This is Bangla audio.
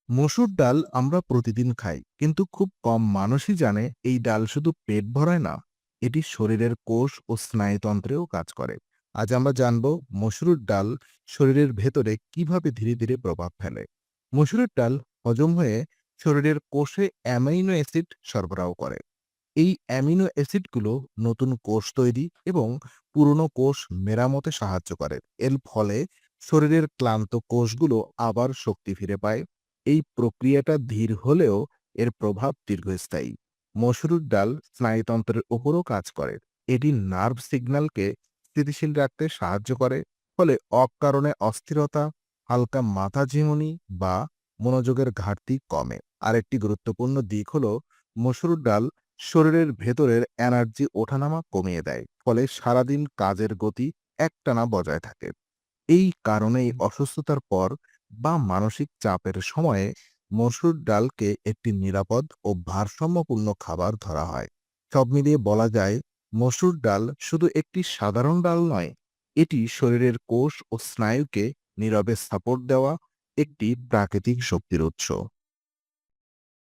মসুর ডাল আমরা প্রতিদিন খাই, কিন্তু খুব কম মানুষই জানে এই ডাল শুধু পেট ভরায় না, এটি শরীরের কোষ ও স্নায়ুতন্ত্রেও কাজ করে। আজ আমরা জানব মসুর ডাল শরীরের ভেতরে কিভাবে ধীরে ধীরে প্রভাব ফেলে। মসুরের ডাল হজম হয়ে শরীরের কোষে অ্যামাইনো অ্যাসিড সরবরাহ করে। এই অ্যামিনো অ্যাসিডগুলো নতুন কোষ তৈরি এবং পুরনো কোষ মেরামতে সাহায্য করে। এর ফলে শরীরের ক্লান্ত কোষগুলো আবার শক্তি ফিরে পায়। এই প্রক্রিয়াটা ধীর হলেও এর প্রভাব দীর্ঘস্থায়ী। মসুর ডাল স্নায়ুতন্ত্রের উপরও কাজ করে। এটি নার্ভ সিগন্যালকে স্থিতিশীল রাখতে সাহায্য করে। ফলে অকারণে অস্থিরতা, হালকা মাথা ঝিমুনি বা মনোযোগের ঘাটতি কমে। আরেকটি গুরুত্বপূর্ণ দিক হলো মসুর ডাল শরীরের ভেতরের এনার্জি ওঠানামা কমিয়ে দেয়। ফলে সারাদিন কাজের গতি একটানা বজায় থাকে। এই কারণেই অসুস্থতার পর বা মানসিক চাপের সময়ে মসুর ডালকে একটি নিরাপদ ও ভারসাম্যপূর্ণ খাবার ধরা হয়। সব মিলিয়ে বলা যায়, মসুর ডাল শুধু একটি সাধারণ ডাল নয়, এটি শরীরের কোষ ও স্নায়ুকে নীরবে সাপোর্ট দেওয়া একটি প্রাকৃতিক শক্তির উৎস।